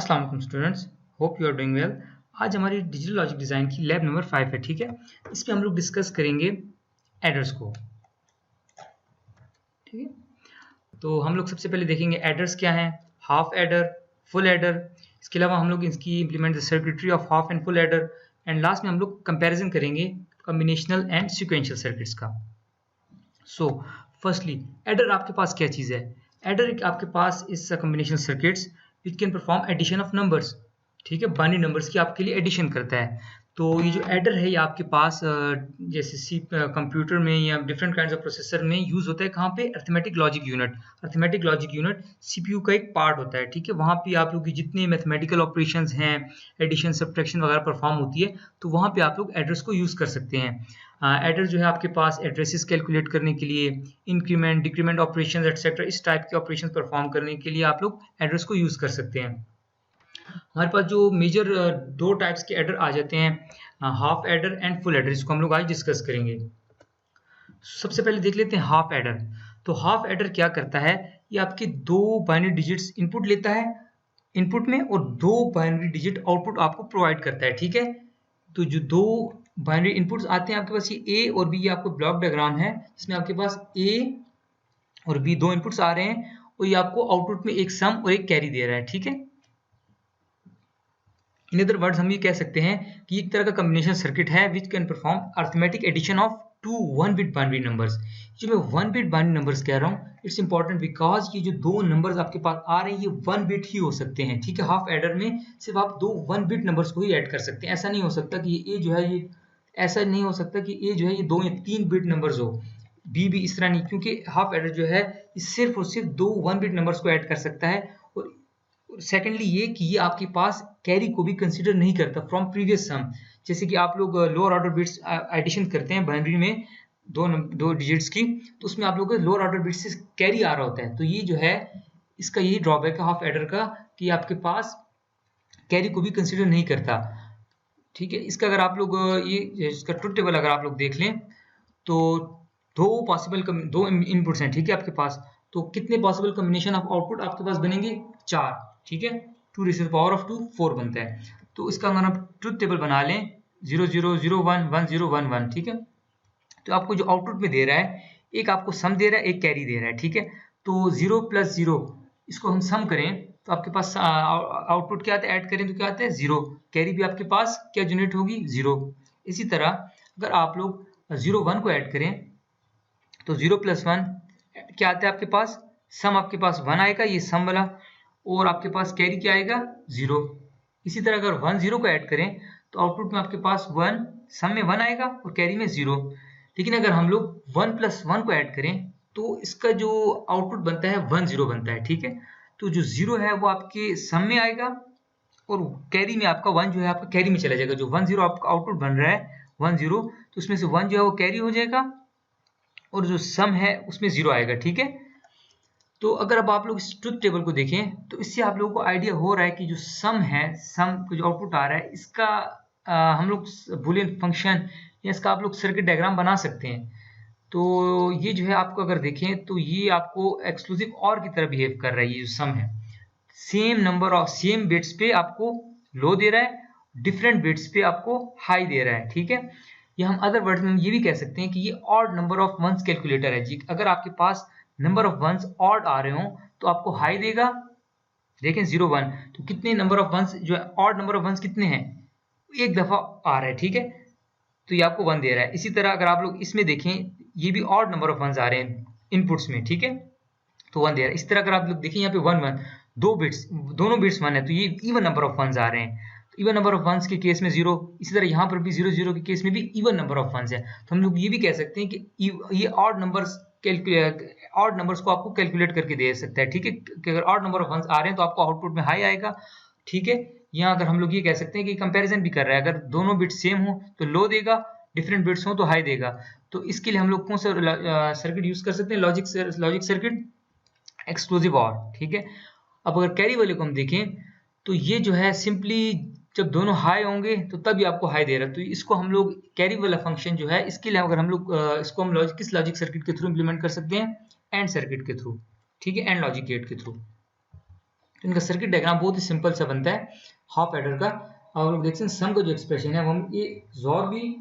अस्सलाम वालेकुम students, hope you are doing well. आज हमारी डिजिटल लॉजिक डिज़ाइन की लैब नंबर 5 है, ठीक है। इस पे हम लोग डिस्कस करेंगे एडर्स को, ठीक है। तो हम लोग सबसे पहले देखेंगे एडर्स क्या हैं, हाफ एडर, फुल एडर। इसके अलावा हम लोग इसकी implement the circuitry of half and full adder, and last में हम लोग कंपैरिजन करेंगे कॉम्बिनेशनल एंड सीक्वेंशियल सर्किट्स का। सो फर्स्टली एडर आपके पास क्या चीज़ है? एडर आपके पास इस combination circuits which can perform addition of numbers, ठीक है। बाइनरी नंबर्स की आपके लिए एडिशन करता है। तो ये जो एडर है ये आपके पास जैसे सी कंप्यूटर में या डिफरेंट काइंड्स ऑफ प्रोसेसर में यूज होता है। कहाँ पे? Arithmetic logic unit. Arithmetic logic unit CPU का एक पार्ट होता है, ठीक है। वहाँ पे आप लोग की जितने मैथमेटिकल ऑपरेशंस हैं, एडिशन सब्ट्रैक्शन वगैरह परफॉर्म होती है, तो वहाँ पे आप लोग एडर्स को यूज कर सकते हैं। एडर जो है आपके पास एड्रेसेस कैलकुलेट करने के लिए, इंक्रीमेंट डिक्रीमेंट ऑपरेशंस एटसेट्रा, इस टाइप के ऑपरेशंस परफॉर्म करने के लिए आप लोग एडर्स को यूज कर सकते हैं। हमारे पास जो मेजर दो टाइप्स के एडर आ जाते हैं, half adder and full adder, इसको हम लोग आज डिस्कस करेंगे। सबसे पहले देख लेते हैं हाफ एडर। तो हाफ एडर क्या करता है? ये आपके दो बाइनरी डिजिट्स इनपुट लेता है इनपुट में, और दो बाइनरी डिजिट आउटपुट आपको प्रोवाइड करता है, ठीक है। तो जो दो बाइनरी इनपुट्स आते हैं आपके पास, ये ए और बी, ये आपको ब्लॉक डायग्राम है जिसमें आपके पास ए और बी दो इनपुट्स आ रहे हैं, और ये आपको आउटपुट में एक सम और एक कैरी दे रहा है, ठीक है। इन अदर वर्ड्स हम ये कह सकते हैं कि एक तरह का कॉम्बिनेशन सर्किट है which can perform arithmetic addition of two one bit binary numbers. जो मैं वन बिट बाइनरी नंबर्स कह रहा हूँ, इट्स इंपॉर्टेंट बिकॉज ये जो दो नंबर्स आपके पास आ रहे हैं ये वन बिट ही हो सकते हैं, ठीक है। हाफ एडर में सिर्फ आप दो वन बिट नंबर्स को ही ऐड कर सकते हैं। ऐसा नहीं हो सकता कि ये जो है ये ऐसा नहीं हो सकता कि ए जो है ये दो या तीन बिट नंबर्स हो, बी भी इस तरह नहीं, क्योंकि हाफ एडर जो है ये सिर्फ और सिर्फ दो वन बिट नंबर्स को ऐड कर सकता है। और सेकेंडली ये कि ये आपके पास कैरी को भी कंसीडर नहीं करता फ्रॉम प्रीवियस सम। जैसे कि आप लोग लोअर ऑर्डर बिट्स एडिशन करते हैं बाइनरी में दो डिजिट्स की, तो उसमें आप लोग को लोअर ऑर्डर बिट्स से कैरी आ रहा होता है। तो ये जो है इसका यही ड्रॉबैक है हाफ एडर का, कि आपके पास कैरी को भी कंसीडर नहीं करता, ठीक है। इसका अगर आप लोग ये इसका ट्रुथ टेबल अगर आप लोग देख लें, तो दो पॉसिबल दो इनपुट्स हैं, ठीक है आपके पास। तो कितने पॉसिबल कॉम्बिनेशन ऑफ आउटपुट आपके पास बनेंगे? 4, ठीक है। 2 raise to the power of 2 4 बनता है। तो इसका अगर आप ट्रुथ टेबल बना लें 0 0 0 1 1 0 1 1, ठीक है। तो आपको जो आउटपुट में दे रहा है, एक आपको सम दे रहा है, एक कैरी दे रहा है, ठीक है। तो 0 + 0 इसको हम सम करें तो आपके पास आउटपुट क्या आता है, ऐड करें तो क्या आता है 0, कैरी भी आपके पास क्या जनरेट होगी 0। इसी तरह अगर आप लोग 0 1 को ऐड करें तो 0 + 1 क्या आता है आपके पास, सम आपके पास 1 आएगा, ये सम वाला, और आपके पास कैरी क्या आएगा 0। इसी तरह अगर 1 0 को ऐड करें तो आउटपुट में आपके पास 1, सम में 1 आएगा और कैरी में 0। लेकिन अगर हम लोग 1 + 1 को ऐड करें तो इसका जो आउटपुट बनता है 1 0 बनता है, ठीक है। तो जो 0 है वो आपके सम में आएगा, और कैरी में आपका 1 जो है आपका कैरी में चला जाएगा। जो 1 0 आपका आउटपुट बन रहा है 1 0, तो उसमें से 1 जो है वो कैरी हो जाएगा, और जो सम है उसमें 0 आएगा, ठीक है। तो अगर अब आप लोग इस ट्रुथ टेबल को देखें तो इससे आप लोगों को आइडिया हो रहा है कि जो सम है, सम का जो आउटपुट आ रहा है, इसका हम लोग बूलियन फंक्शन या इसका आप लोग सर्किट डायग्राम बना सकते हैं। तो ये जो है आपको अगर देखें तो ये आपको एक्सक्लूसिव और की तरह बिहेव कर रहा है। ये जो सम है same number of same bits पे आपको लो दे रहा है, डिफरेंट बिट्स पे आपको हाई दे रहा है, ठीक है। या हम अदर वर्ड्स में हम ये भी कह सकते हैं कि ये odd number of ones calculator है जी। अगर आपके पास नंबर ऑफ वंस ऑड आ रहे हो तो आपको हाई देगा। देखें 0 1, तो कितने नंबर ऑफ वंस जो है ऑड नंबर ऑफ वंस कितने हैं, एक दफा आ रहा है, ठीक है। तो ये आपको 1 दे रहा है। इसी तरह अगर आप लोग इसमें देखें, ये भी ऑड नंबर ऑफ वंस आ रहे हैं इनपुट्स में, ठीक है, तो 1 दे रहा है। इस तरह अगर आप लोग देखें यहाँ पे 1 1, दो बिट्स, दोनों बिट्स 1 है, तो ये इवन नंबर ऑफ वंस आ रहे हैं। तो इवन नंबर ऑफ वंस के केस में 0, इसी तरह यहाँ पर भी 0 0 के केस में भी इवन नंबर ऑफ वंस है। तो हम लोग ये भी कह सकते हैं कि ये ऑड नंबर्स को आपको कैलकुलेट करके दे सकता है, ठीक है। कि अगर ऑड नंबर ऑफ वंस आ रहे हैं तो आपको आउटपुट में हाई आएगा, ठीक है। यहाँ अगर हम लोग ये कह सकते हैं कि कंपैरिजन भी कर रहा है, अगर दोनों बिट्स सेम हो तो लो देगा, डिफरेंट बिट्स हो तो हाई देगा। तो इसके लिए हम लोग कौन सा सर्किट यूज कर सकते हैं? लॉजिक सर्किट एक्सक्लूसिव और, ठीक है। अब अगर कैरी वाले को हम देखें तो ये जो है सिंपली जब दोनों हाई होंगे तो तभी आपको हाई दे रहा है। तो इसको हम लोग कैरी वाला फंक्शन जो है, इसके लिए अगर हम लोग इसको हम किस लॉजिक सर्किट के थ्रू इंप्लीमेंट कर सकते हैं? एंड सर्किट के थ्रू, ठीक है, एंड लॉजिक गेट के थ्रू। तो इनका सर्किट डायग्राम बहुत ही सिंपल सा बनता है हाफ एडर का। और लोग देखते हैं सम का जो एक्सप्रेशन है वो हम ए जोर बी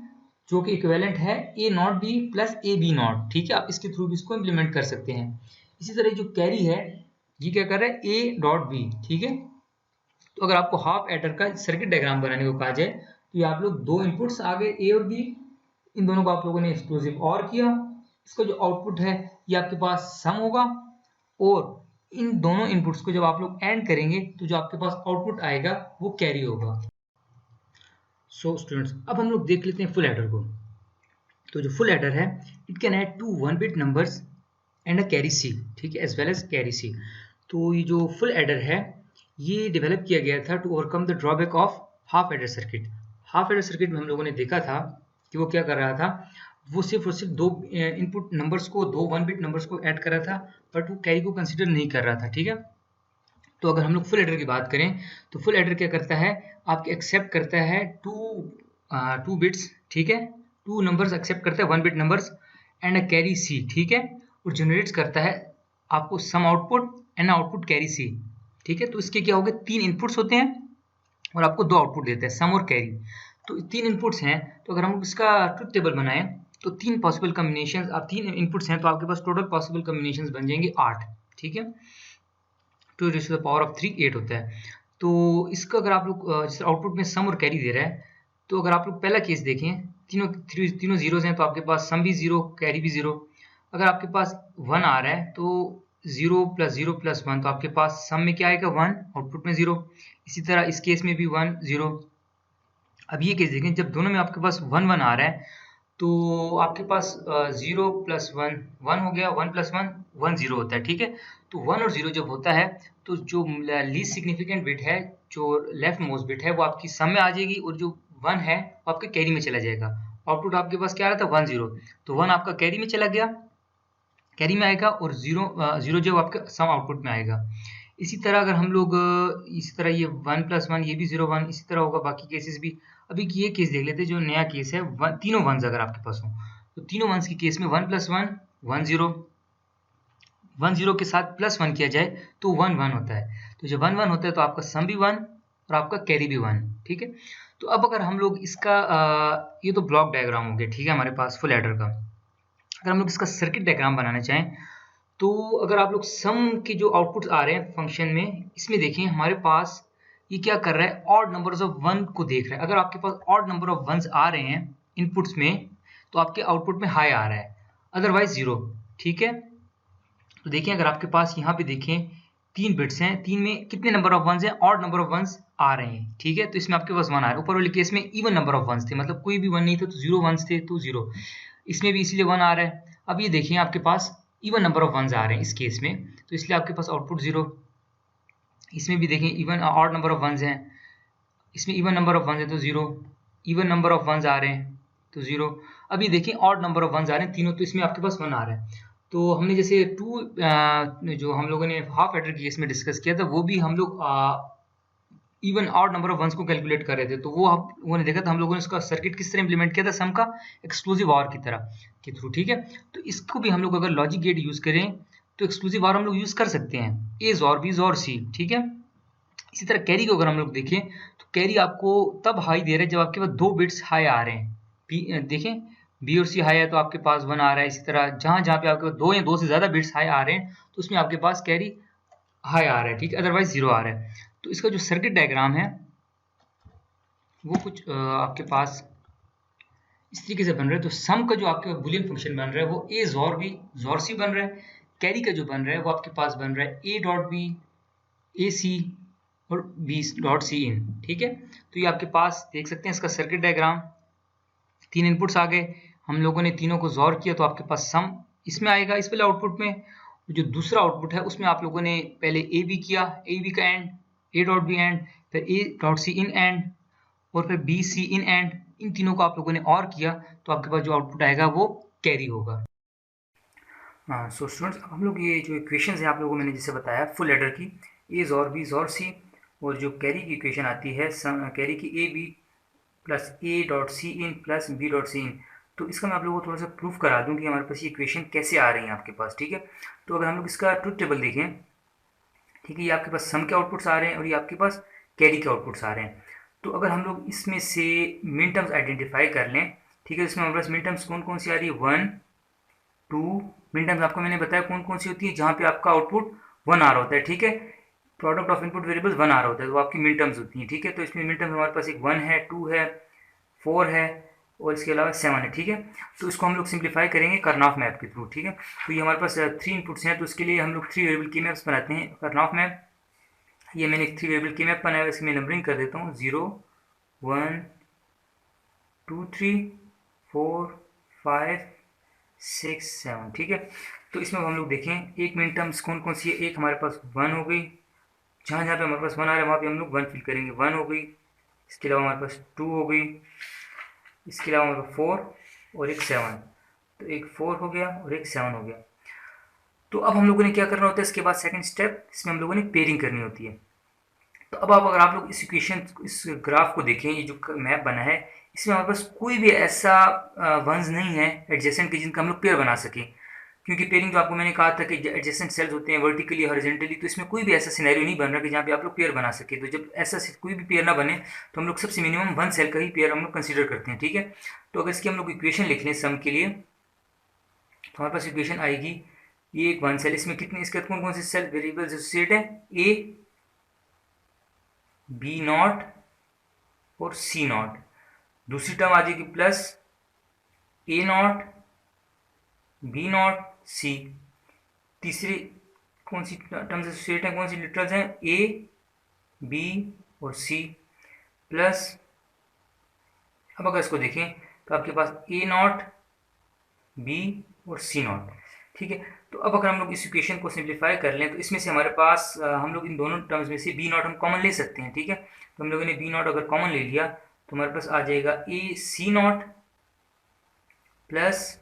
जो कि इक्विवेलेंट है A not B plus A B not, ठीक है, आप इसके थ्रू भी इसको इम्प्लीमेंट कर सकते हैं। इसी तरह जो कैरी है ये क्या कर रहा है ए डॉट बी, ठीक है। तो अगर आपको हाफ एडर का सर्किट डायग्राम बनाने को कहा जाए तो ये आप लोग दो इनपुट्स आ गए ए और बी, इन दोनों को आप लोगों ने एक्सक्लूसिव और किया, इसका जो आउटपुट है ये आपके पास सम होगा, और इन दोनों इनपुट्स को जब आप लोग एंड करेंगे तो जो आपके पास आउटपुट आएगा वो कैरी होगा। सो स्टूडेंट्स अब हम लोग देख लेते हैं फुल एडर को। तो जो फुल एडर है it can add two 1 bit numbers and a carry C, ठीक है, as well as carry C. तो ये जो फुल एडर है ये डेवलप किया गया था to overcome the drawback of half adder circuit. Half adder circuit में हम लोगों ने देखा था कि वो क्या कर रहा था, वो सिर्फ और सिर्फ दो इनपुट नंबर्स को, दो 1 बिट नंबर्स को ऐड कर रहा था, बट वो कैरी को कंसिडर नहीं कर रहा था, ठीक है। तो अगर हम लोग फुल एडर की बात करें तो फुल एडर क्या करता है, आपके एक्सेप्ट करता है टू बिट्स, ठीक है, टू नंबर्स एक्सेप्ट करता है 1 bit numbers and a carry C, ठीक है, और जनरेट्स करता है आपको sum output and output carry C, ठीक है। तो इसके क्या हो गए, 3 इनपुट्स होते हैं और आपको 2 आउटपुट देते हैं, सम और कैरी। तो 3 इनपुट्स हैं, तो अगर हम इसका ट्रुथ टेबल बनाएं तो 3 पॉसिबल कॉम्बिनेशंस, आप 3 इनपुट्स हैं तो आपके पास टोटल पॉसिबल कॉम्बिनेशंस बन जाएंगे 8, ठीक है। 2 raised to the power of 3 8 होता है। तो इसका अगर आप लोग जैसे आउटपुट में सम और कैरी दे रहा है, तो अगर आप लोग पहला केस देखें, तीनों जीरोज हैं तो आपके पास सम भी जीरो कैरी भी जीरो। अगर आपके पास 1 आ रहा है तो 0 + 1 तो आपके पास सम में क्या आएगा 1, आउटपुट में 0। इसी तरह इस केस में भी 1 0। अब ये केस देखें, जब दोनों में आपके पास 1 1 आ रहा है तो आपके पास 0 + 1 1 हो गया, 1 + 1 1 0 होता है, ठीक है। तो 1 और 0 जब होता है तो जो लीस्ट सिग्निफिकेंट बिट है, जो लेफ्ट मोस्ट बिट है वो आपकी सम में आ जाएगी, और जो 1 है वो आपके कैरी में चला जाएगा। आउटपुट आपके पास क्या आ रहा था 1 0, तो 1 आपका कैरी में चला गया, कैरी में आएगा, और 0 जो आपका सम आउटपुट में आएगा। इसी तरह अगर हम लोग इसी तरह ये 1 + 1 ये भी 0 1 इसी तरह होगा, बाकी केसेस भी। अभी ये केस देख लेते हैं जो नया केस है, तीनों वंस अगर आपके पास हो तो तीनों वंस के केस में 1 + 1 1 0, 1 0 के साथ +1 किया जाए तो 1 1 होता है। तो जब 1 1 होता है तो आपका सम भी 1 और आपका कैरी भी 1, ठीक है। तो अब अगर हम लोग इसका ये तो ब्लॉक डायग्राम हो गया, ठीक है, हमारे पास फुल एडर का। अगर हम लोग इसका सर्किट डायग्राम बनाना चाहें तो अगर आप लोग सम के जो आउटपुट्स आ रहे हैं फंक्शन में, इसमें देखें हमारे पास ये क्या कर रहा है, ऑड नंबर्स ऑफ 1 को देख रहा है। अगर आपके पास ऑड नंबर ऑफ 1s आ रहे हैं इनपुट्स में तो आपके आउटपुट में हाई आ रहा है, अदरवाइज 0, ठीक है। तो देखिए अगर आपके पास यहाँ पे देखें 3 बिट्स हैं, 3 में कितने नंबर ऑफ 1s हैं, ऑड नंबर ऑफ 1s आ रहे हैं, ठीक है। तो इसमें आपके पास 1 आ रहा है। ऊपर वाले केस में इवन नंबर ऑफ 1s थे, मतलब कोई भी 1 नहीं था तो 0 1s थे तो 0, इसमें भी इसलिए 1 आ रहा है। अब ये देखिए आपके पास इवन नंबर ऑफ 1s आ रहे हैं इस केस में, तो इसलिए आपके पास आउटपुट 0। इसमें भी देखें even odd number of 1s हैं, इसमें इवन नंबर ऑफ 1s है तो 0, इवन नंबर ऑफ 1s आ रहे हैं तो 0। अभी देखिए ऑड नंबर ऑफ 1s आ रहे हैं तीनों, तो इसमें आपके पास 1 आ रहा है। तो हमने जैसे जो हम लोगों ने हाफ एडर के केस में डिस्कस किया था वो भी हम लोग even odd number of 1s को कैलकुलेट कर रहे थे, तो वो हम लोगों ने देखा था, हम लोगों ने इसका सर्किट किस तरह इंप्लीमेंट किया था, सम का एक्सक्लूसिव ऑर की तरह के थ्रू, ठीक है। तो इसको भी हम लोग अगर लॉजिक गेट यूज करें तो एक्सक्लूसिव ऑर हम लोग यूज कर सकते हैं, ए और बी और सी, ठीक है। इसी तरह कैरी को अगर हम लोग देखें तो कैरी आपको तब हाई दे रहा है जब आपके पास 2 बिट्स हाई आ रहे हैं। देखें बी और सी हाई है तो आपके पास 1 आ रहा है। इसी तरह जहां जहां पे आपके पास 2 या 2 से ज्यादा बिट्स हाई आ रहे हैं तो उसमें आपके पास कैरी हाई आ रहा है, ठीक है, अदरवाइज 0 आ रहा है। तो इसका जो सर्किट डायग्राम है वो कुछ आपके पास इस तरीके से बन रहा है। तो सम का जो आपके बुलियन फंक्शन बन रहा है वो ए जोर बी जोर सी बन रहा है। कैरी का जो बन रहा है वो आपके पास बन रहा है ए डॉट बी ए सी और बी डॉट सी इन, ठीक है। तो ये आपके पास देख सकते हैं इसका सर्किट डायग्राम, 3 इनपुट्स आ गए, हम लोगों ने तीनों को जोर किया तो आपके पास सम इसमें आएगा, इस वाले आउटपुट में। जो दूसरा आउटपुट है उसमें आप लोगों ने पहले ए बी किया, ए बी का and, A dot B and, फिर A dot C in and, और फिर बी सी इन एंड, इन तीनों को आप लोगों ने और किया तो आपके पास जो आउटपुट आएगा वो कैरी होगा। सो स्टूडेंट्स अब हम लोग ये जो इक्वेशंस है आप लोगों को मैंने जैसे बताया फुल एडर की, ए और बी और सी, और जो कैरी की इक्वेशन आती है कैरी की A B plus A dot C in plus B dot C in. तो इसका मैं आप लोगों को थोड़ा सा प्रूफ करा दूं कि हमारे पास ये इक्वेशन कैसे आ रही है आपके पास, ठीक है। तो अगर हम लोग इसका ट्रुथ टेबल देखें, ठीक ठीक है, ये आपके पास सम के आउटपुट्स आ रहे हैं और ये आपके पास कैरी के आउटपुट्स आ रहे हैं। तो अगर हम लोग इसमें से मिन टर्म्स आइडेंटिफाई कर लें, ठीक है, इसमें हमारे पास मिन टर्म्स कौन कौन सी आ रही है, 1 2 मिन टर्म्स आपको मैंने बताया कौन कौन सी होती है, जहाँ पे आपका आउटपुट 1 आ रहा होता है, ठीक है, प्रोडक्ट ऑफ इनपुट वेरिएबल्स 1 आ रहा होता है, तो आपकी मिन टर्म्स होती हैं, ठीक है। तो इसमें मिन टर्म्स हमारे पास एक 1 है, 2 है, 4 है और इसके अलावा 7 है, ठीक है। तो इसको हम लोग सिंप्लीफाई करेंगे करनॉफ मैप के थ्रू, ठीक है। तो ये हमारे पास 3 इनपुट्स हैं, तो इसके लिए हम लोग 3 वेरिएबल की मैप्स बनाते हैं करनॉफ मैप। ये मैंने 3 वेरिएबल की मैप बनाया है, इसकी मैं नंबरिंग कर देता हूँ, 0 1 2 3 4 5 6 7, ठीक है। तो इसमें हम लोग देखें एक मिन टर्म्स कौन कौन सी है, एक हमारे पास 1 हो गई, जहाँ जहाँ पे हमारे पास 1 आ रहा है वहाँ पे हम लोग 1 फिल करेंगे, 1 हो गई, इसके अलावा हमारे पास 2 हो गई, इसके अलावा हमारे पास 4 और एक 7, तो एक 4 हो गया और एक 7 हो गया। तो अब हम लोगों ने क्या करना होता है, इसके बाद सेकंड स्टेप, इसमें हम लोगों ने पेयरिंग करनी होती है। तो अब अगर आप लोग इस इक्वेशन, इस ग्राफ को देखें, ये जो मैप बना है, इसमें हमारे पास कोई भी ऐसा वंस नहीं है एडजेसेंट के जिनका हम लोग पेयर बना सकें, क्योंकि पेयरिंग तो आपको मैंने कहा था कि एडजेसेंट सेल्स होते हैं वर्टिकली हॉरिजॉन्टली, तो इसमें कोई भी ऐसा सिनेरियो नहीं बन रहा कि जहाँ पे आप लोग पेयर बना सके। तो जब ऐसा कोई भी पेयर ना बने तो हम लोग सबसे मिनिमम 1 सेल का ही पेयर हम लोग कंसीडर करते हैं, ठीक है। तो अगर इसकी हम लोग इक्वेशन लिख लें सम के लिए, तो हमारे पास इक्वेशन आएगी, ये एक 1 सेल, इसमें कितने, इसके कौन कौन से सेल वेरिएबल्स एसोसिएट है, ए बी नॉट और सी नॉट, दूसरी टर्म आ जाएगी plus A not B not C, तीसरी कौन सी टर्म्स एसोसिएट हैं, कौन सी लिटरल्स हैं, ए बी और सी, प्लस अब अगर इसको देखें तो आपके पास ए नॉट बी और सी नॉट, ठीक है। तो अब अगर हम लोग इस इक्वेशन को सिंप्लीफाई कर लें तो इसमें से हमारे पास हम लोग इन दोनों टर्म्स में से बी नॉट हम कॉमन ले सकते हैं, ठीक है। तो हम लोगों ने बी नॉट अगर कॉमन ले लिया तो हमारे पास आ जाएगा ए सी नॉट प्लस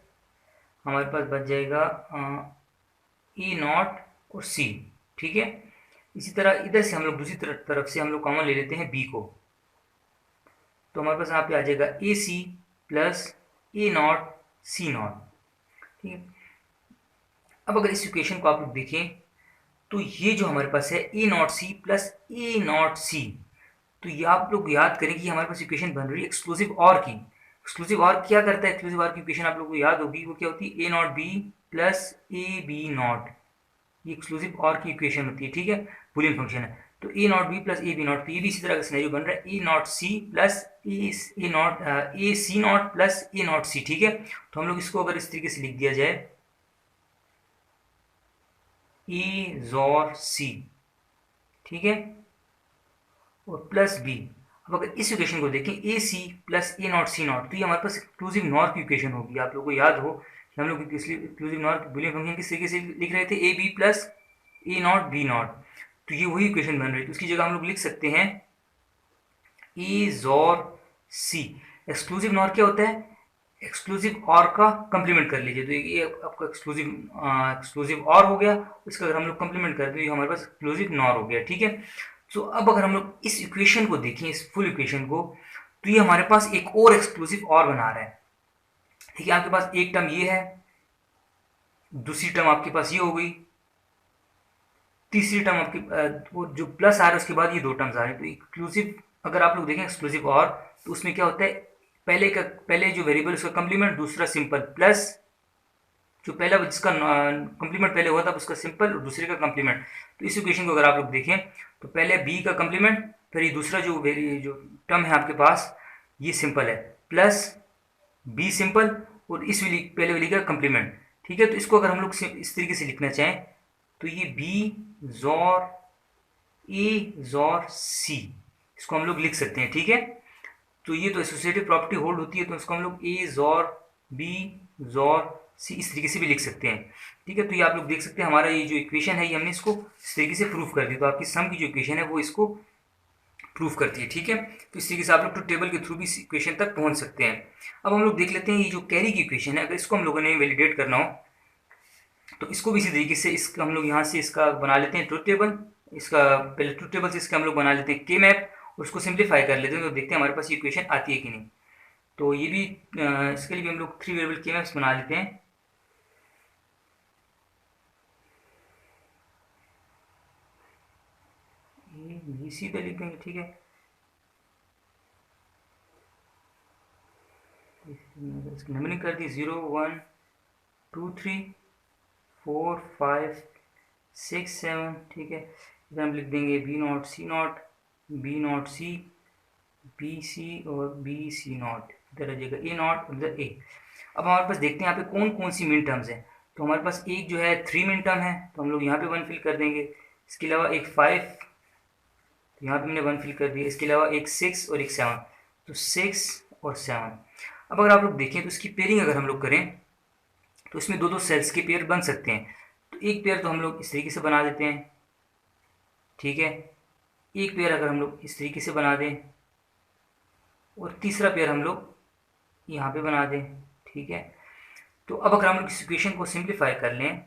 हमारे पास बच जाएगा ए नॉट और सी, ठीक है। इसी तरह इधर से हम लोग दूसरी तरफ से हम लोग कॉमन ले लेते हैं बी को, तो हमारे पास यहाँ पे आ जाएगा A C plus A not C not, ठीक है। अब अगर इस इक्वेशन को आप लोग देखें तो ये जो हमारे पास है A not C plus A not C, तो ये आप लोग याद करें कि हमारे पास इक्वेशन बन रही है एक्सक्लूसिव और की। एक्सक्लूसिव और क्या करता है, एक्सक्लूसिव और की इक्वेशन आप लोगों को याद होगी, वो क्या होती है, A not B plus A B not, ये एक्सक्लूसिव और की इक्वेशन होती है, ठीक है, बूलियन फंक्शन है। तो A not B plus A B not, तो ये भी इसी तरह का सिनेरियो बन रहा है, A not C plus A not A C not plus A not C, ठीक है। तो हम लोग इसको अगर इस तरीके से लिख दिया जाए, ए जॉर सी, ठीक है, और प्लस बी। अब अगर इस इक्वेशन को देखें A C plus A not C not, तो ये हमारे पास एक्सक्लूसिव नॉर की इक्वेशन होगी। आप लोगों को याद हो कि हम लोग एक्सक्लूसिव नॉर बूलियन फंक्शन किस तरीके से लिख रहे थे, A B plus A not B not, तो ये वही इक्वेशन बन रही है। तो उसकी जगह हम लोग लिख सकते हैं ए जॉर सी। एक्सक्लूसिव नॉर क्या होता है, एक्सक्लूसिव और का कंप्लीमेंट कर लीजिए, तो ये आपका एक्सक्लूसिव और हो गया, इसका अगर हम लोग कंप्लीमेंट कर दें तो हमारे पास एक्सक्लूसिव नॉर हो गया, ठीक है। तो अब अगर हम लोग इस इक्वेशन को देखें, इस फुल इक्वेशन को, तो ये हमारे पास एक और एक्सक्लूसिव और बना रहा है, ठीक है। आपके पास एक टर्म ये है, दूसरी टर्म आपके पास ये हो गई, तीसरी टर्म आपकी वो जो प्लस आ रहा है उसके बाद ये दो टर्म्स आ रहे हैं। तो एक्सक्लूसिव अगर आप लोग देखें एक्सक्लूसिव और, तो उसमें क्या होता है, पहले जो वेरिएबल उसका कंप्लीमेंट, दूसरा सिंपल, प्लस जो पहला जिसका कंप्लीमेंट पहले हुआ था उसका सिंपल और दूसरे का कंप्लीमेंट। तो इस इक्वेशन को अगर आप लोग देखें तो पहले बी का कंप्लीमेंट, फिर ये दूसरा जो टर्म है आपके पास ये सिंपल है, प्लस बी सिंपल और इस पहले वाली का कंप्लीमेंट, ठीक है। तो इसको अगर हम लोग इस तरीके से लिखना चाहें तो ये बी जॉर ए जॉर सी, इसको हम लोग लिख सकते हैं, ठीक है। तो ये तो एसोसिएटिव प्रॉपर्टी होल्ड होती है, तो इसको हम लोग ए जॉर बी जॉर सी इस तरीके से भी लिख सकते हैं, ठीक है। तो ये आप लोग देख सकते हैं हमारा ये जो इक्वेशन है ये हमने इसको इस तरीके से प्रूफ कर दी, तो आपकी सम की जो इक्वेशन है वो इसको प्रूफ करती है, ठीक है। तो इस तरीके से आप लोग तो टेबल के थ्रू भी इस इक्वेशन तक पहुंच सकते हैं। अब हम लोग देख लेते हैं ये जो कैरी की इक्वेशन है, अगर इसको हम लोगों ने वैलिडेट करना हो तो इसको भी इसी तरीके से इसका हम लोग यहाँ से इसका बना लेते हैं ट्रुथ टेबल, इसका पहले ट्रुथ टेबल से इसका हम लोग बना लेते हैं के मैप और उसको सिंप्लीफाई कर लेते हैं, तो देखते हैं हमारे पास ये इक्वेशन आती है कि नहीं। तो ये भी इसके लिए भी हम लोग 3 वेरिएबल के मैप्स बना लेते हैं। बी सीधे लिख देंगे, ठीक है। नंबरिंग कर दी 0 1 2 3 4 5 6 7, ठीक है। इधर हम लिख देंगे B not C not, B not C, B C और बी सी नॉट, इधर आ जाएगा ए नॉट, इधर ए। अब हमारे पास देखते हैं यहाँ पे कौन कौन सी मिन टर्म्स हैं। तो हमारे पास एक जो है 3 मिन टर्म है, तो हम लोग यहाँ पे 1 फिल कर देंगे। इसके अलावा एक 5, तो यहाँ पे मैंने 1 फिल कर दिया। इसके अलावा एक 6 और एक 7, तो 6 और 7। अब अगर आप लोग देखें तो इसकी पेयरिंग अगर हम लोग करें तो इसमें दो दो सेल्स के पेयर बन सकते हैं। तो एक पेयर तो हम लोग इस तरीके से बना देते हैं, ठीक है। एक पेयर अगर हम लोग इस तरीके से बना दें और तीसरा पेयर हम लोग यहाँ पे बना दें, ठीक है। तो अब अगर हम लोग इस इक्वेशन को सिंप्लीफाई कर लें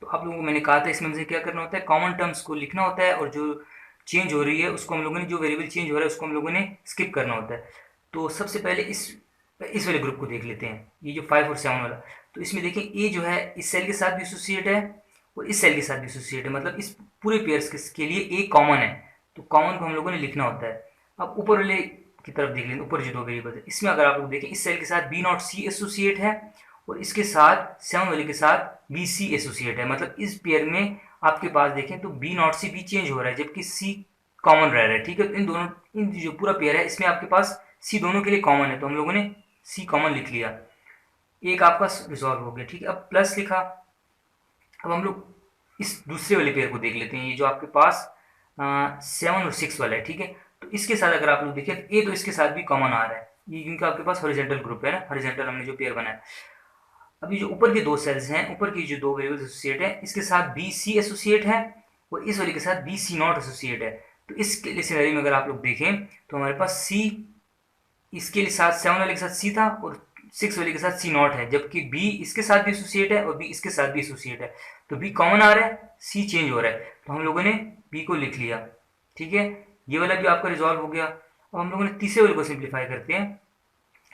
तो आप लोगों को मैंने कहा था इसमें मुझे क्या करना होता है, कॉमन टर्म्स को लिखना होता है और जो चेंज हो रही है उसको हम लोगों ने, जो वेरिएबल चेंज हो रहा है उसको हम लोगों ने स्किप करना होता है। तो सबसे पहले इस वाले ग्रुप को देख लेते हैं, ये जो 5 और 7 वाला। तो इसमें देखें ए जो है इस सेल के साथ भी एसोसिएट है और इस सेल के साथ भी एसोसिएट है, मतलब इस पूरे पेयर्स के लिए ए कॉमन है। तो कॉमन को हम लोगों ने लिखना होता है। अब ऊपर वाले की तरफ देख लें, ऊपर जो दो वेरिएबल है इसमें अगर आप लोग देखें इस सेल के साथ बी नॉट सी एसोसिएट है और इसके साथ 7 वाले के साथ बी सी एसोसिएट है। मतलब इस पेयर में आपके पास देखें तो बी नॉट से बी चेंज हो रहा है जबकि सी कॉमन रह रहा है, ठीक है। इन दोनों, इन जो पूरा पेयर है इसमें आपके पास सी दोनों के लिए कॉमन है, तो हम लोगों ने सी कॉमन लिख लिया। एक आपका रिजॉल्व हो गया, ठीक है। अब प्लस लिखा। अब हम लोग इस दूसरे वाले पेयर को देख लेते हैं, ये जो आपके पास 7 और 6 वाला है, ठीक है। तो इसके साथ अगर आप लोग देखें ए तो इसके साथ भी कॉमन आ रहा है, ये क्योंकि आपके पास हॉरिजॉन्टल ग्रुप है ना, हॉरिजॉन्टल हमने जो पेयर बनाया। अभी जो ऊपर के दो सेल्स हैं, ऊपर की जो दो वेरिएबल्स एसोसिएट है, इसके साथ बी सी एसोसिएट है और इस वाले के साथ बी सी नॉट एसोसिएट है। तो इसके सिनेरियो में अगर आप लोग देखें तो हमारे पास सी इसके लिए साथ 7 वाले के साथ सी था और 6 वाले के साथ सी नॉट है, जबकि बी इसके साथ भी एसोसिएट है और बी इसके साथ भी एसोसिएट है। तो बी कॉमन आ रहा है, सी चेंज हो रहा है, तो हम लोगों ने बी को लिख लिया, ठीक है। ये वाला भी आपका रिजॉल्व हो गया। अब हम लोगों ने तीसरे वाले को सिंप्लीफाई करते हैं,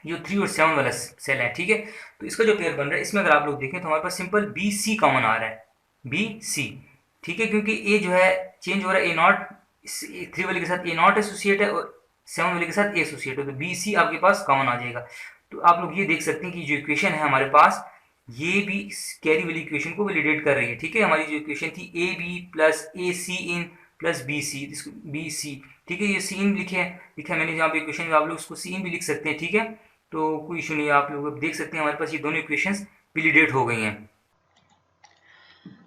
जो 3 और 7 वाला सेल है, ठीक है। तो इसका जो पेयर बन रहा है इसमें अगर आप लोग देखें तो हमारे पास सिंपल बी सी कॉमन आ रहा है, बी सी, ठीक है। क्योंकि ए जो है चेंज हो रहा है, ए नॉट 3 वाले के साथ ए नॉट एसोसिएट है और 7 वाले के साथ ए एसोसिएट है, तो बी सी आपके पास कॉमन आ जाएगा। तो आप लोग ये देख सकते हैं कि जो इक्वेशन है हमारे पास ये भी कैरी वाली इक्वेशन को वैलिडेट कर रही है, ठीक है। हमारी जो इक्वेशन थी A B plus A C in plus B C, B C, ठीक है। ये सी इन लिखा है मैंने जहाँ पे इक्वेशन में, आप लोग उसको सी इन भी लिख सकते हैं, ठीक है। तो कोई इशू नहीं है, आप लोग देख सकते हैं हमारे पास ये दोनों इक्वेशंस वैलिडेट हो गई हैं।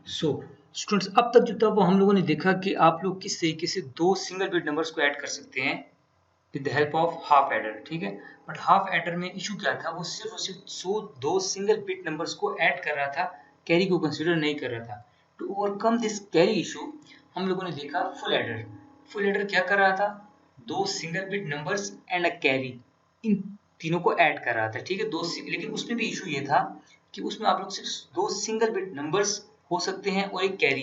सो स्टूडेंट्स, अब तक जो था वो हम लोगों ने देखा कि आप लोग किस तरीके से दो सिंगल बिट नंबर्स को ऐड कर सकते हैं with the help of half adder, ठीक है। बट हाफ एडर में इशू क्या था, वो सिर्फ और सिर्फ दो सिंगल बिट नंबर्स को ऐड कर रहा था, कैरी को कंसीडर नहीं कर रहा था। To overcome this carry issue हम लोगों ने देखा फुल एडर। फुल एडर क्या कर रहा था, दो single bit numbers and a carry, इन तीनों को ऐड कर रहा था, ठीक है। लेकिन उसमें भी इशू ये था कि उसमें आप लोग सिर्फ दो सिंगल बिट नंबर्स हो सकते हैं और एक कैरी,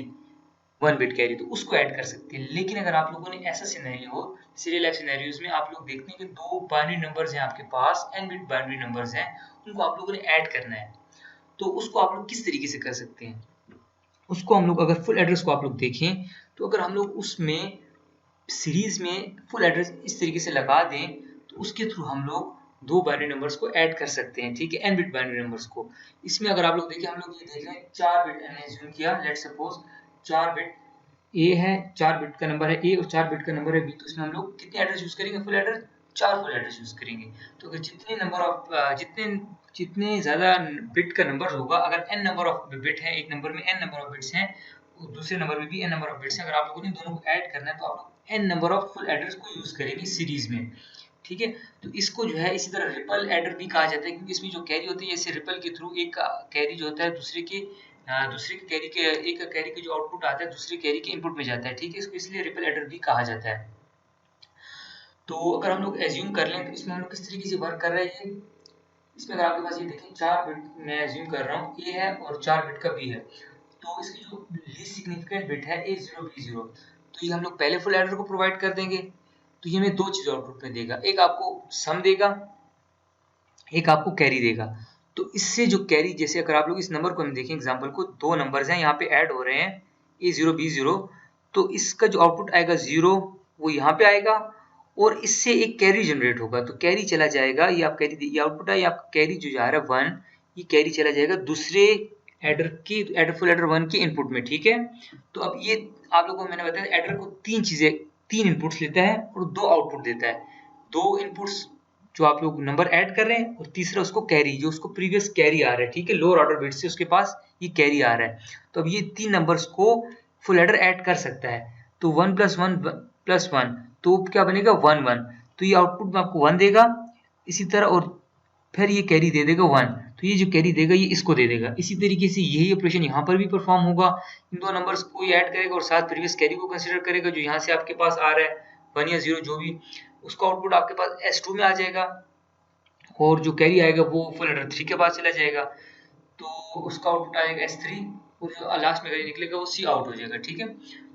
1 बिट कैरी, तो उसको ऐड कर सकते हैं। लेकिन अगर आप लोगों ने ऐसा सिनेरियो हो, रियल लाइफ सिनेरियोज में आप लोग देखते हैं कि दो बाइनरी नंबर्स हैं आपके पास, n बिट बाइनरी नंबर्स हैं, उनको आप लोगों ने ऐड करना है, तो उसको आप लोग किस तरीके से कर सकते हैं। उसको हम लोग, अगर फुल एड्रेस को आप लोग देखें तो अगर हम लोग उसमें सीरीज में फुल एड्रेस इस तरीके से लगा दें तो उसके थ्रू हम लोग दो बाइनरी नंबर्स को ऐड कर सकते हैं, ठीक है, n बिट बाइनरी नंबर्स को। इसमें अगर आप लोग देखिए, हम लोग ये देख लें 4 बिट मैंने एज्यूम किया, लेट्स सपोज 4 बिट ए है, 4 बिट का नंबर है ए और 4 बिट का नंबर है बी, तो इसमें हम लोग कितने एड्रेस यूज करेंगे, full address 4 full address use करेंगे। तो अगर जितने नंबर ऑफ जितने ज्यादा बिट का नंबर होगा, अगर n नंबर ऑफ बिट है, एक नंबर में n नंबर ऑफ बिट्स हैं, दूसरे नंबर में भी n नंबर ऑफ बिट्स हैं, अगर आप लोगों ने दोनों को ऐड करना है तो आप लोग n number of full address को यूज करेंगे सीरीज में, ठीक है। तो इसको जो है इसी तरह रिपल एडर भी कहा जाता है, क्योंकि इसमें जो कैरी होती है जैसे रिपल के थ्रू एक कैरी जो होता है दूसरे के कैरी के, एक कैरी के जो आउटपुट आता है दूसरे कैरी के इनपुट में जाता है, ठीक है। इसको इसलिए रिपल एडर भी कहा जाता है। तो अगर हम लोग एज्यूम कर लें तो इसमें हम लोग किस तरीके से वर्क कर रहे हैं, इसमें अगर आपके पास ये देखें 4 बिट मैं एज्यूम कर रहा हूँ ए है और 4 बिट का बी है, तो इसकी जो लीस्ट सिग्निफिकेंट बिट है A0 B0, तो ये हम लोग पहले फुल एडर को प्रोवाइड कर देंगे। तो ये हमें दो चीज आउटपुट में देगा, एक आपको सम देगा, एक आपको कैरी देगा। तो इससे जो कैरी, जैसे अगर आप लोग इस नंबर को हम देखें एग्जांपल को, दो नंबर्स हैं यहाँ पे ऐड हो रहे हैं A0 B0, तो इसका जो आउटपुट आएगा 0 वो यहाँ पे आएगा और इससे एक कैरी जनरेट होगा, तो कैरी चला जाएगा, ये आप कैरी, ये आउटपुट है, ये आपका कैरी जो जा रहा है 1, ये कैरी चला जाएगा दूसरे एडर फुल एडर 1 के इनपुट में, ठीक है। तो अब ये आप लोगों को मैंने बताया एडर को तीन इनपुट्स लेता है और 2 आउटपुट देता है। 2 इनपुट्स जो आप लोग नंबर ऐड कर रहे हैं और तीसरा उसको कैरी, जो उसको प्रीवियस कैरी आ रहा है, ठीक है, लोअर ऑर्डर बिट से उसके पास ये कैरी आ रहा है। तो अब ये 3 नंबर्स को फुल एडर ऐड कर सकता है, तो 1 + 1 + 1, तो क्या बनेगा 1 1, तो ये आउटपुट में आपको 1 देगा इसी तरह, और फिर ये कैरी दे देगा 1, तो ये जो कैरी देगा ये इसको दे देगा। इसी तरीके से यही ऑपरेशन यहाँ पर भी परफॉर्म होगा, इन 2 नंबर्स को ये ऐड करेगा और साथ प्रीवियस कैरी को कंसीडर करेगा जो यहाँ से आपके पास आ रहा है 1 या 0 जो भी, उसका आउटपुट आपके पास S2 में आ जाएगा और जो कैरी आएगा वो फुल एडर 3 के पास चला जाएगा, तो उसका आउटपुट आएगा S3 और जो लास्ट में कैरी निकलेगा वो C आउट हो जाएगा, ठीक है।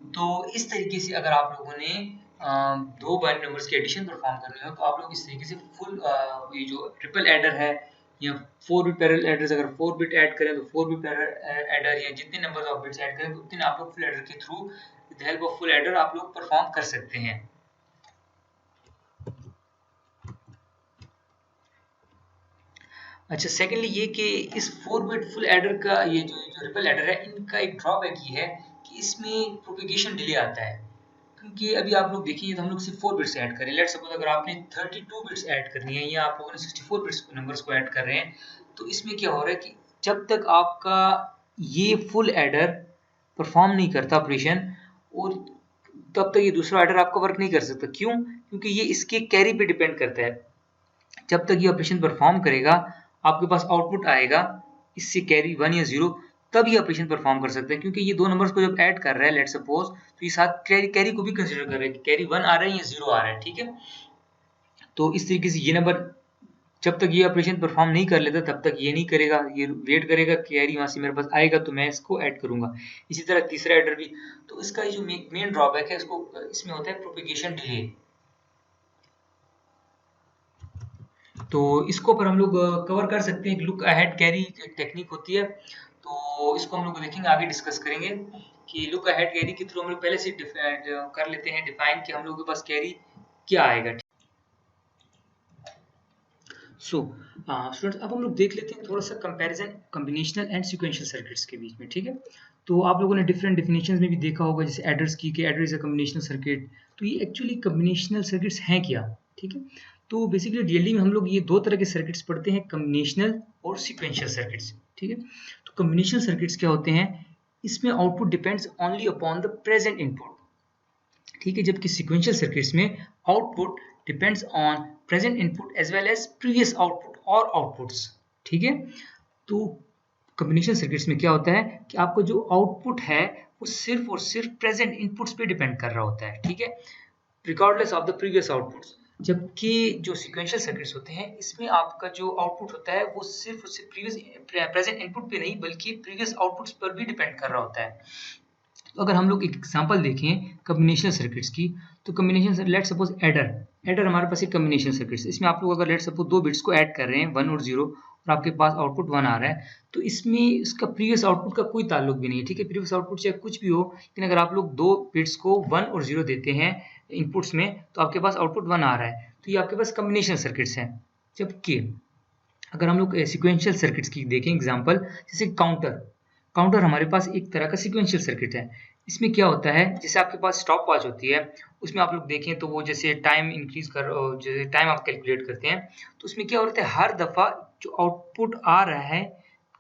तो इस तरीके से अगर आप लोगों ने 2 बाइनरी नंबर्स की एडिशन परफॉर्म करनी हो तो आप लोग इस तरीके से फुल ये जो ट्रिपल एडर है या 4 बिट पैरेलल एडर्स, अगर 4 बिट ऐड करें तो 4 बिट पैरेलल एडर या जितने नंबर ऑफ बिट्स ऐड करें तो उतने आप लोग फुल एडर के through with the help of full adder आप लोग परफॉर्म कर सकते हैं। अच्छा, सेकेंडली ये कि इस 4 बिट फुल एडर का ये जो ट्रिपल एडर है इनका एक ड्रॉबैक ये है कि इसमें प्रोपेगेशन डिले आता है, क्योंकि अभी आप लोग देखिए तो हम लोग सिर्फ 4 बिट्स ऐड करें, लेट्स सपोज अगर आपने 32 बिट्स ऐड करनी है या आप लोगों ने 64 बिट्स नंबर्स को ऐड कर रहे हैं, तो इसमें क्या हो रहा है कि जब तक आपका ये फुल एडर परफॉर्म नहीं करता ऑपरेशन, और तब तक ये दूसरा एडर आपका वर्क नहीं कर सकता। क्यों? क्योंकि ये इसके कैरी पे डिपेंड करता है। जब तक ये ऑपरेशन परफॉर्म करेगा आपके पास आउटपुट आएगा इससे कैरी 1 या 0, तब ये ऑपरेशन परफॉर्म कर सकते हैं, क्योंकि ये 2 नंबर्स को जब ऐड कर रहा है लेट्स सपोज, तो ये साथ कैरी को भी कंसीडर कर रहा है कि कैरी 1 आ रहा है या 0 आ रहा है, ठीक है। तो इस तरीके से ये नंबर जब तक ये ऑपरेशन परफॉर्म नहीं कर लेता तब तक ये नहीं करेगा, ये वेट करेगा कैरी वहां से मेरे पास आएगा तो मैं इसको ऐड करूंगा। इसी तरह तीसरा एडर भी, तो इसका जो मेन ड्रॉबैक है इसको इसमें होता है प्रोपेगेशन डिले। तो इसको पर हम लोग कवर कर सकते हैं, लुक अहेड कैरी टेक्निक होती है, तो इसको हम लोग देखेंगे आगे डिस्कस करेंगे कि लुक अहेड कैरी के थ्रू हम लोग पहले से कर लेते हैं डिफाइन कि हम लोग के पास कैरी क्या आएगा। सो स्टूडेंट्स अब हम लोग देख लेते हैं थोड़ा सा comparison combinational and sequential circuits के बीच में, ठीक है। तो आप लोगों ने डिफरेंट डेफिनेशंस में भी देखा होगा जैसे एडर्स की कि adder is a combinational circuit, तो ये एक्चुअली कॉम्बिनेशनल सर्किट्स हैं क्या, ठीक है। तो बेसिकली डीएलडी में हम लोग ये 2 तरह के सर्किट्स पढ़ते हैं, कॉम्बिनेशनल और सीक्वेंशियल सर्किट्स, ठीक है। तो कॉम्बिनेशनल सर्किट्स क्या होते हैं, इसमें output depends only upon the present input, ठीक है, जबकि सीक्वेंशियल सर्किट्स में output depends on present input as well as previous output और आउटपुट्स, ठीक है। तो कॉम्बिनेशन सर्किट्स में क्या होता है कि आपको जो आउटपुट है वो सिर्फ और सिर्फ प्रेजेंट इनपुट्स पे डिपेंड कर रहा होता है, ठीक है, regardless of the previous outputs. जबकि जो सीक्वेंशियल सर्किट्स होते हैं इसमें आपका जो आउटपुट होता है वो सिर्फ और सिर्फ प्रेजेंट इनपुट पे नहीं बल्कि प्रीवियस आउटपुट्स पर भी डिपेंड कर रहा होता है। तो अगर हम लोग एक एग्जांपल देखें कॉम्बिनेशनल सर्किट्स की, तो कॉम्बिनेशन लेट सपोज एडर हमारे पास एक कॉम्बिनेशन सर्किट्स, इसमें आप लोग अगर लेट सपोज 2 बिट्स को ऐड कर रहे हैं 1 और 0 और आपके पास आउटपुट 1 आ रहा है, तो इसमें इसका प्रीवियस आउटपुट का कोई ताल्लुक भी नहीं है, ठीक है, प्रीवियस आउटपुट चाहे कुछ भी हो, लेकिन अगर आप लोग 2 बिट्स को 1 और 0 देते हैं इनपुट्स में तो आपके पास आउटपुट 1 आ रहा है, तो ये आपके पास कॉम्बिनेशन सर्किट्स हैं। जबकि अगर हम लोग सीक्वेंशियल सर्किट्स की देखें एग्जांपल, जैसे काउंटर हमारे पास एक तरह का सीक्वेंशियल सर्किट है। इसमें क्या होता है, जैसे आपके पास स्टॉप वॉच होती है, उसमें आप लोग देखें तो वो जैसे टाइम इंक्रीज कर, जैसे टाइम आप कैलकुलेट करते हैं, तो उसमें क्या होता है हर दफ़ा जो आउटपुट आ रहा है,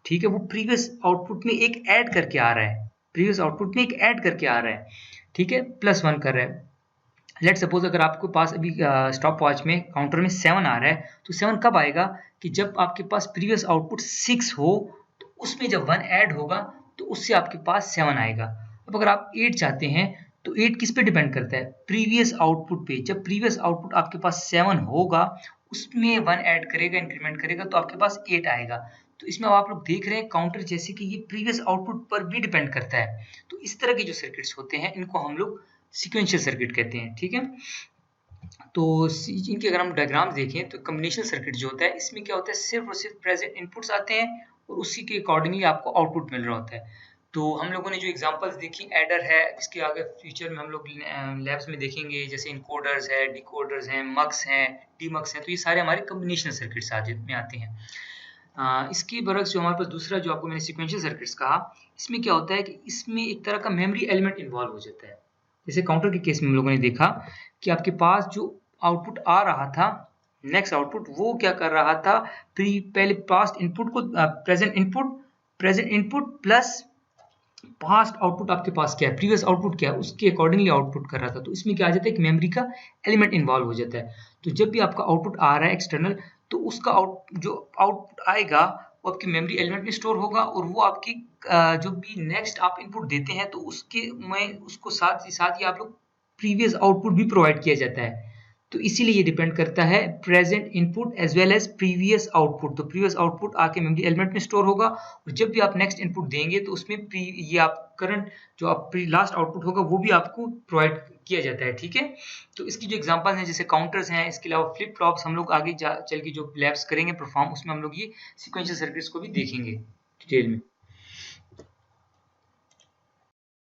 ठीक है, वो प्रीवियस आउटपुट में एक ऐड करके आ रहा है, प्रीवियस आउटपुट में एक ऐड करके आ रहा है, ठीक है, +1 कर रहा है। लेट सपोज अगर आपके पास अभी स्टॉप वॉच में काउंटर में 7 आ रहा है, तो 7 कब आएगा कि जब आपके पास प्रीवियस आउटपुट 6 हो, तो उसमें जब 1 ऐड होगा तो उससे आपके पास 7 आएगा। अब अगर आप 8 चाहते हैं तो 8 किस पे डिपेंड करता है, प्रीवियस आउटपुट पे। जब प्रीवियस आउटपुट आपके पास 7 होगा उसमें 1 ऐड करेगा, इंक्रीमेंट करेगा, तो आपके पास 8 आएगा। तो इसमें आप लोग देख रहे हैं काउंटर जैसे कि ये प्रीवियस आउटपुट पर भी डिपेंड करता है। तो इस तरह के जो सर्किट्स होते हैं इनको हम लोग सीक्वेंशियल सर्किट कहते हैं, ठीक है। तो इनके अगर हम डायग्राम देखें तो कॉम्बिनेशनल सर्किट जो होता है इसमें क्या होता है, सिर्फ और सिर्फ प्रेजेंट इनपुट्स आते हैं और उसी के अकॉर्डिंगली आपको आउटपुट मिल रहा होता है। तो हम लोगों ने जो एग्जांपल्स देखी एडर है, इसके आगे फ्यूचर में हम लोग लैब्स में देखेंगे, जैसे इनकोडर्स है, डिकोडर्स हैं, मक्स हैं, डीमक्स हैं, तो ये सारे हमारे कॉम्बिनेशनल सर्किट्स में आते हैं। इसके बरक्स जो हमारे पास दूसरा जो आपको मैंने सीक्वेंशियल सर्किट्स कहा, इसमें क्या होता है कि इसमें एक तरह का मेमोरी एलिमेंट इन्वॉल्व हो जाता है। जैसे काउंटर के केस में हम लोगों ने देखा कि आपके पास जो आउटपुट आ रहा था, नेक्स्ट आउटपुट, वो क्या कर रहा था, पहले पास्ट इनपुट को present input plus past output आपके पास क्या है, प्रीवियस आउटपुट क्या है, उसके अकॉर्डिंगली आउटपुट कर रहा था। तो इसमें क्या आ जाता है, एक मेमोरी का एलिमेंट इन्वॉल्व हो जाता है। तो जब भी आपका आउटपुट आ रहा है एक्सटर्नल, तो उसका जो आउटपुट आएगा वो आपकी मेमोरी एलिमेंट में स्टोर होगा, और वो आपकी जो भी नेक्स्ट आप इनपुट देते हैं तो उसके में उसको साथ ही आप लोग प्रीवियस आउटपुट भी प्रोवाइड किया जाता है। तो इसीलिए ये डिपेंड करता है present input as well as previous output. तो प्रीवियस आउटपुट आके मेमोरी एलिमेंट में स्टोर होगा, और जब भी आप नेक्स्ट इनपुट देंगे तो उसमें ये आप करंट जो आप लास्ट आउटपुट होगा वो भी आपको प्रोवाइड किया जाता है। ठीक है, तो इसकी जो एग्जांपल हैं जैसे काउंटर्स हैं, इसके अलावा फ्लिप फ्लॉप्स, हम लोग आगे चल के जो लैब्स करेंगे परफॉर्म, उसमें हम लोग ये सीक्वेंशियल सर्किट्स को भी देखेंगे डिटेल में।